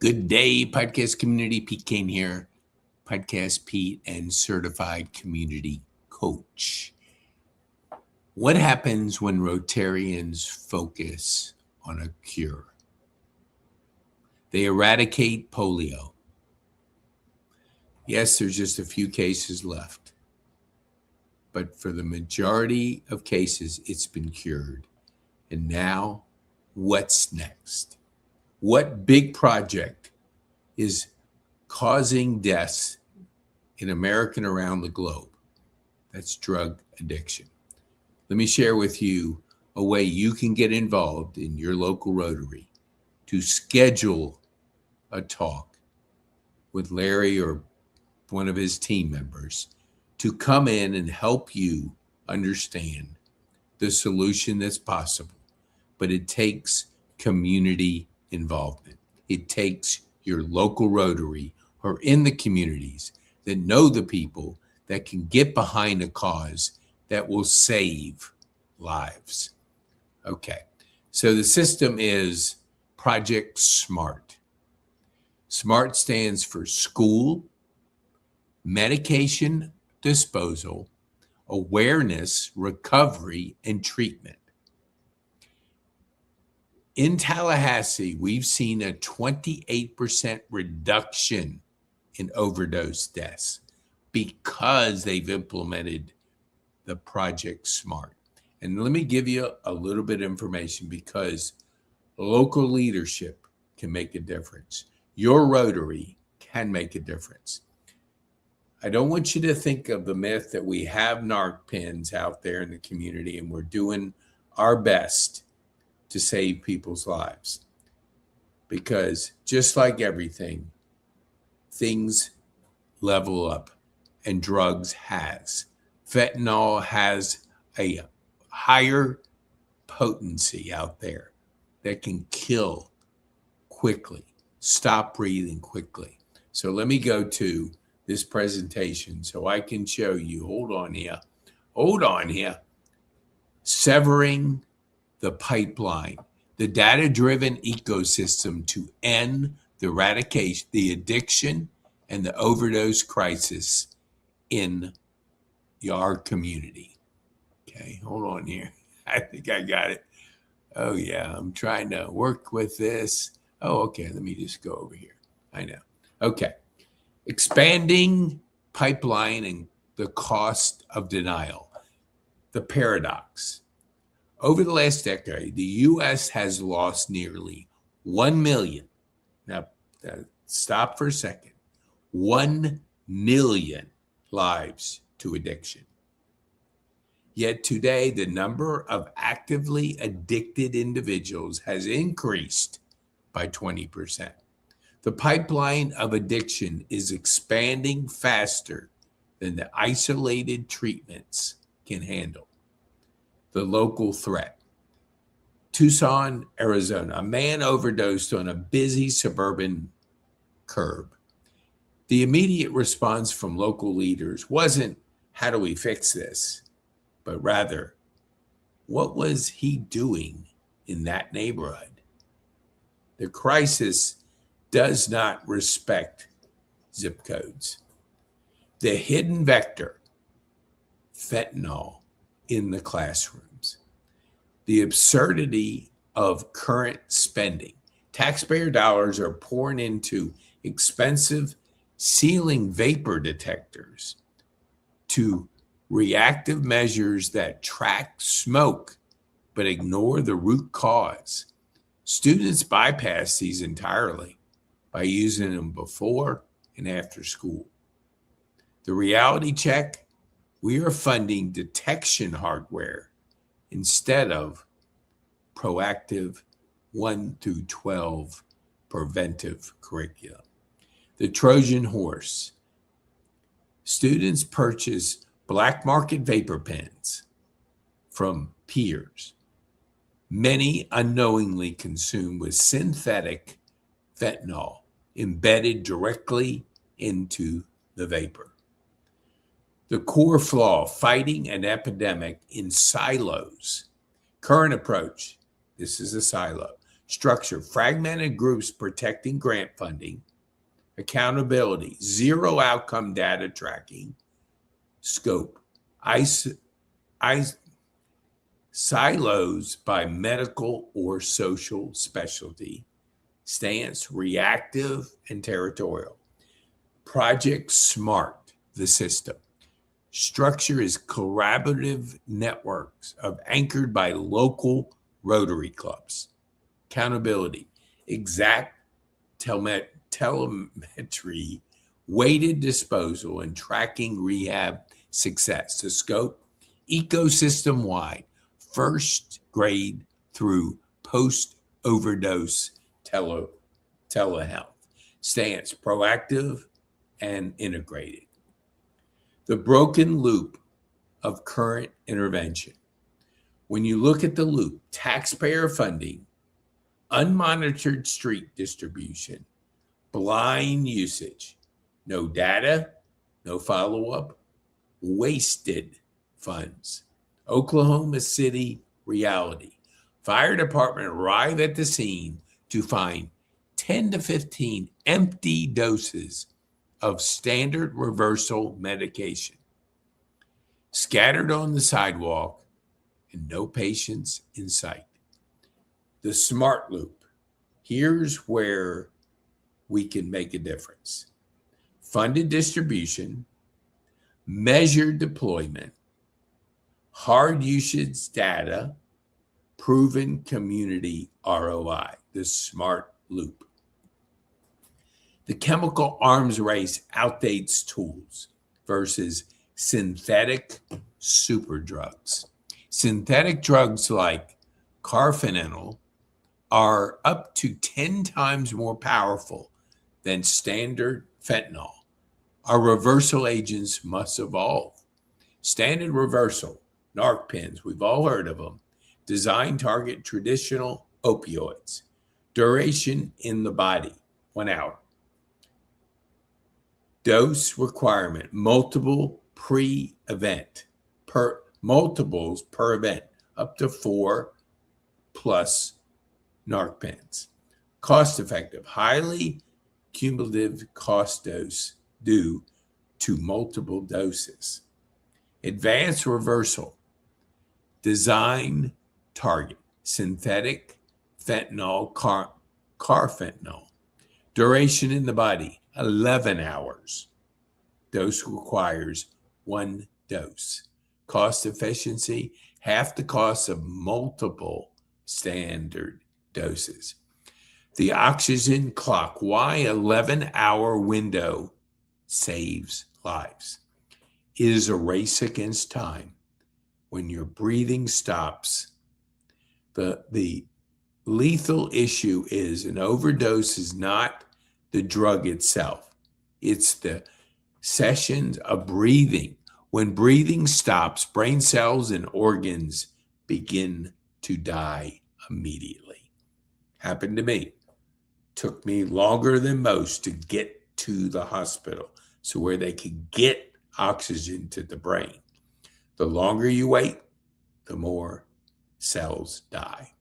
Good day, podcast community. Pete Kane here, podcast Pete and certified community coach. What happens when Rotarians focus on a cure? They eradicate polio. Yes, there's just a few cases left, but for the majority of cases, it's been cured. And now, what's next? What big project is causing deaths in America and around the globe? That's drug addiction. Let me share with you a way you can get involved in your local Rotary to schedule a talk with Larry or one of his team members to come in and help you understand the solution that's possible. But it takes community involvement. It takes your local Rotary who are in the communities that know the people that can get behind a cause that will save lives. Okay, so the system is Project SMART. SMART stands for school, medication disposal, awareness, recovery, and treatment. In Tallahassee, we've seen a 28% reduction in overdose deaths because they've implemented the Project SMART. And let me give you a little bit of information because local leadership can make a difference. Your Rotary can make a difference. I don't want you to think of the myth that we have narc pens out there in the community and we're doing our best to save people's lives. Because just like everything, things level up and drugs has. Fentanyl has a higher potency out there that can kill quickly, stop breathing quickly. So let me go to this presentation so I can show you, hold on here, severing the pipeline, the data-driven ecosystem to end the eradication, the addiction, and the overdose crisis in your community. Okay, hold on here. I think I got it. Oh yeah, I'm trying to work with this. Oh, okay, let me just go over here. I know. Okay, expanding pipeline and the cost of denial, the paradox. Over the last decade, the U.S. has lost nearly 1 million. Now, stop for a second. 1 million lives to addiction. Yet today, the number of actively addicted individuals has increased by 20%. The pipeline of addiction is expanding faster than the isolated treatments can handle. The local threat. Tucson, Arizona. A man overdosed on a busy suburban curb. The immediate response from local leaders wasn't, how do we fix this? But rather, what was he doing in that neighborhood? The crisis does not respect zip codes. The hidden vector, fentanyl, in the classrooms. The absurdity of current spending. Taxpayer dollars are pouring into expensive ceiling vapor detectors to reactive measures that track smoke but ignore the root cause. Students bypass these entirely by using them before and after school. The reality check. We are funding detection hardware instead of proactive 1 through 12 preventive curriculum. The Trojan horse. Students purchase black market vapor pens from peers. Many unknowingly consume with synthetic fentanyl embedded directly into the vapor. The core flaw, fighting an epidemic in silos. Current approach, this is a silo, Structure, fragmented groups protecting grant funding. Accountability, zero outcome data tracking. Scope, silos by medical or social specialty. Stance, reactive and territorial. Project SMART, the system. Structure is collaborative networks of anchored by local Rotary clubs. Accountability, exact telemetry, weighted disposal, and tracking rehab success. The scope, ecosystem wide, first grade through post overdose telehealth. Stance, proactive and integrated. The broken loop of current intervention. When you look at the loop, taxpayer funding, unmonitored street distribution, blind usage, no data, no follow-up, wasted funds. Oklahoma City reality. Fire department arrive at the scene to find 10 to 15 empty doses of standard reversal medication scattered on the sidewalk and no patients in sight. The SMART loop. Here's where we can make a difference. Funded distribution, measured deployment, hard usage data, proven community ROI, the SMART loop. The chemical arms race outdates tools versus synthetic superdrugs. Synthetic drugs like carfentanil are up to 10 times more powerful than standard fentanyl. Our reversal agents must evolve. Standard reversal, narc pens, we've all heard of them, designed target traditional opioids. Duration in the body, 1 hour. Dose requirement, multiples per event, up to 4 plus narc pens. Cost effective, highly cumulative cost dose due to multiple doses. Advanced reversal, design target, synthetic fentanyl, carfentanil. Duration in the body, 11 hours. Dose requires 1 dose. Cost efficiency, half the cost of multiple standard doses. The oxygen clock, why 11-hour window saves lives. It is a race against time. When your breathing stops, the lethal issue is an overdose is not the drug itself. It's the sessions of breathing. When breathing stops, brain cells and organs begin to die immediately. Happened to me. Took me longer than most to get to the hospital, so where they could get oxygen to the brain. The longer you wait, the more cells die.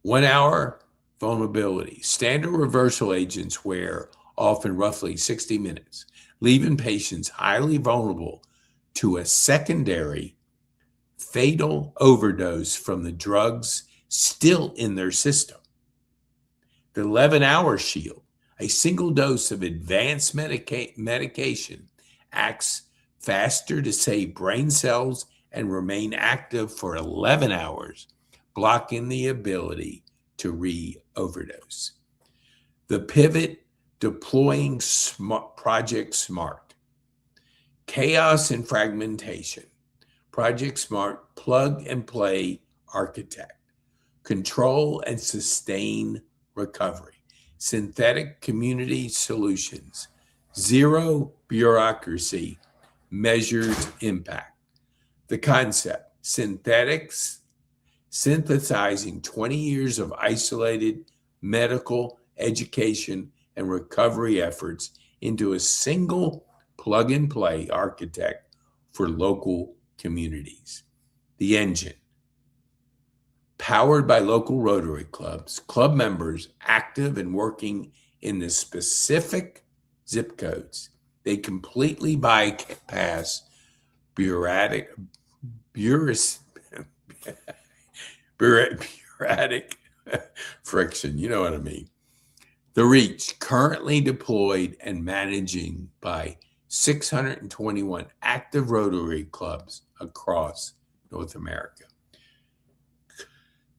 1 hour vulnerability. Standard reversal agents wear often roughly 60 minutes, leaving patients highly vulnerable to a secondary fatal overdose from the drugs still in their system. The 11-hour shield, a single dose of advanced medication acts faster to save brain cells and remain active for 11 hours, blocking the ability to re-overdose. The pivot, deploying Project SMART. Chaos and fragmentation. Project SMART, plug and play architect. Control and sustain recovery. Synthetic community solutions. Zero bureaucracy, measured impact. The concept, synthetics, synthesizing 20 years of isolated medical, education, and recovery efforts into a single plug-and-play architect for local communities. The engine, Powered by local Rotary clubs, club members active and working in the specific zip codes. They completely bypass bureaucratic friction. You know what I mean. The reach currently deployed and managing by 621 active Rotary clubs across North America.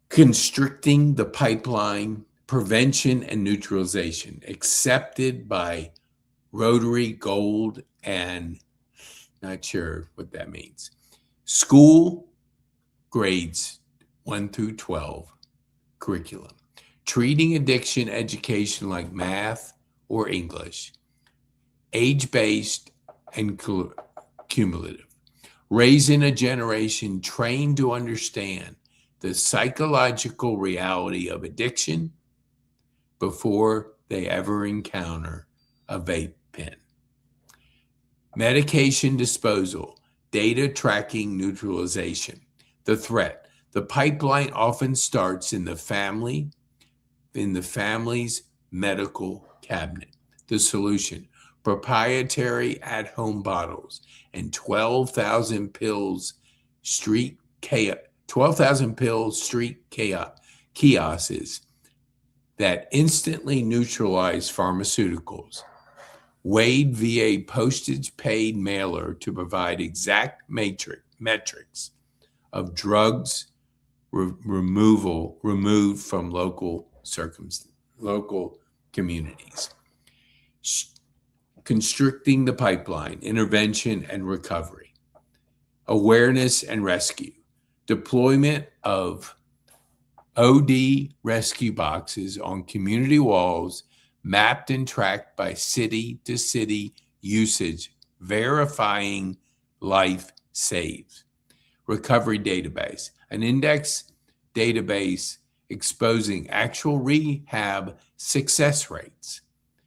Constricting the pipeline, prevention and neutralization, accepted by Rotary Gold and not sure what that means. School grades 1 through 12 curriculum. Treating addiction education like math or English. Age-based and cumulative. Raising a generation trained to understand the psychological reality of addiction before they ever encounter a vape pen. Medication disposal, data tracking neutralization. The threat. The pipeline often starts in the family's medical cabinet. The solution. Proprietary at-home bottles and 12,000 pills street kiosks that instantly neutralize pharmaceuticals. Weighed via postage paid mailer to provide exact metrics of drugs removed from local communities. Constricting the pipeline, intervention and recovery. Awareness and rescue. Deployment of OD rescue boxes on community walls, mapped and tracked by city to city usage, verifying life saves. Recovery database, an index database exposing actual rehab success rates.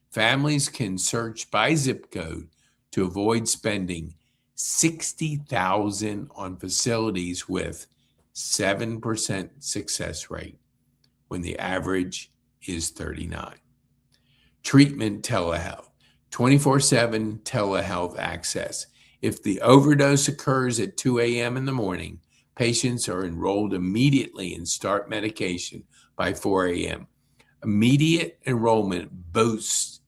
Families can search by zip code to avoid spending $60,000 on facilities with 7% success rate when the average is 39%. Treatment telehealth, 24/7 telehealth access. If the overdose occurs at 2 a.m. in the morning, patients are enrolled immediately and start medication by 4 a.m. Immediate enrollment boosted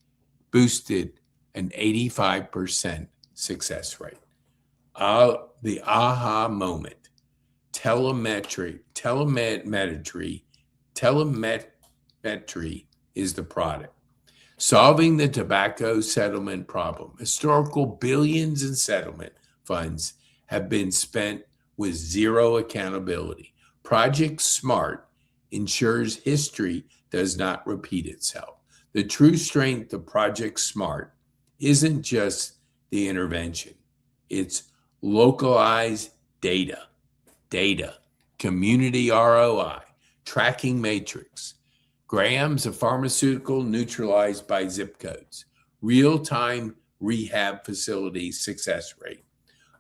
an 85% success rate. The aha moment. Telemetry is the product. Solving the tobacco settlement problem. Historical billions in settlement funds have been spent with zero accountability. Project SMART ensures history does not repeat itself. The true strength of Project SMART isn't just the intervention. It's localized data, community ROI, tracking matrix, grams of pharmaceutical neutralized by zip codes, real-time rehab facility success rate,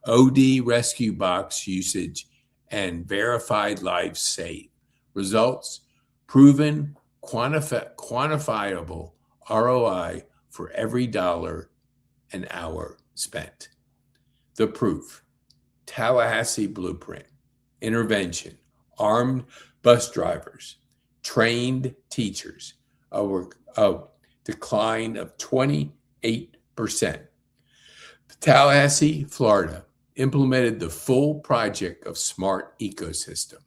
OD rescue box usage, and verified lives saved. Results, proven quantifiable ROI for every dollar an hour spent. The proof, Tallahassee blueprint, intervention, armed bus drivers, trained teachers, a decline of 28%. Tallahassee, Florida, implemented the full project of smart ecosystem.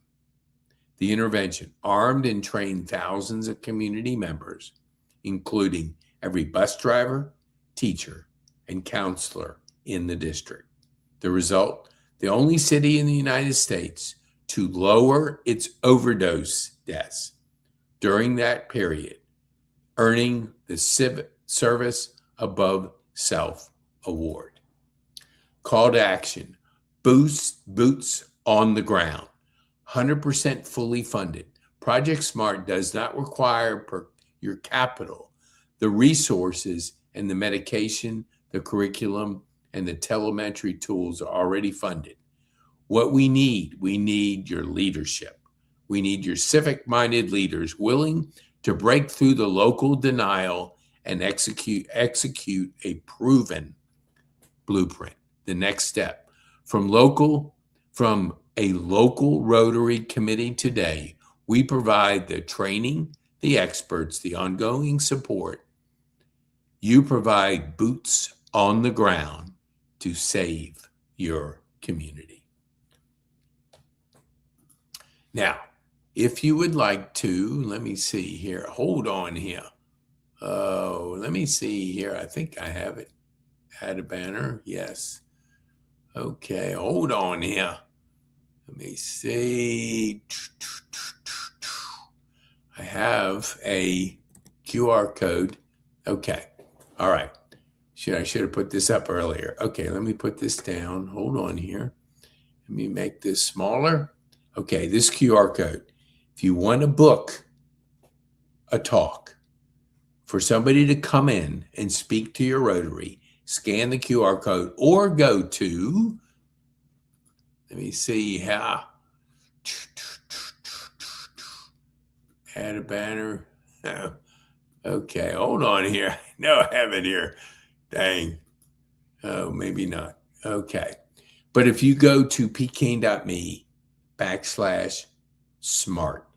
The intervention armed and trained thousands of community members, including every bus driver, teacher, and counselor in the district. The result, the only city in the United States to lower its overdose deaths during that period, earning the Service Above Self Award. Call to action, boots on the ground, 100% fully funded. Project SMART does not require your capital, the resources and the medication, the curriculum, and the telemetry tools are already funded. What we need your leadership. We need your civic-minded leaders willing to break through the local denial and execute a proven blueprint. The next step from a local Rotary committee today, we provide the training, the experts, the ongoing support. You provide boots on the ground to save your community. Now, if you would like to, let me see here. Hold on here. Oh, let me see here. I think I have it. Add a banner. Yes. Okay, hold on here. Let me see. I have a QR code. Okay. All right. I should have put this up earlier. Okay, let me put this down. Hold on here. Let me make this smaller. Okay, this QR code. If you want to book a talk for somebody to come in and speak to your Rotary, scan the QR code or go to, let me see how, add a banner. Okay, hold on here. No, I have it here. Dang. Oh, maybe not. Okay. But if you go to pkane.me/smart, SMART,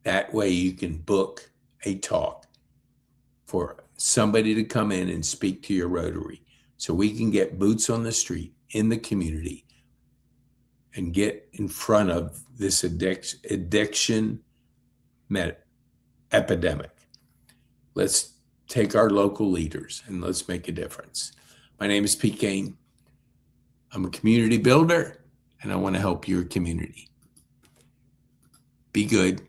that way you can book a talk for somebody to come in and speak to your Rotary so we can get boots on the street in the community and get in front of this addiction epidemic. Let's take our local leaders and let's make a difference. My name is Pete Kane. I'm a community builder and I want to help your community. Be good.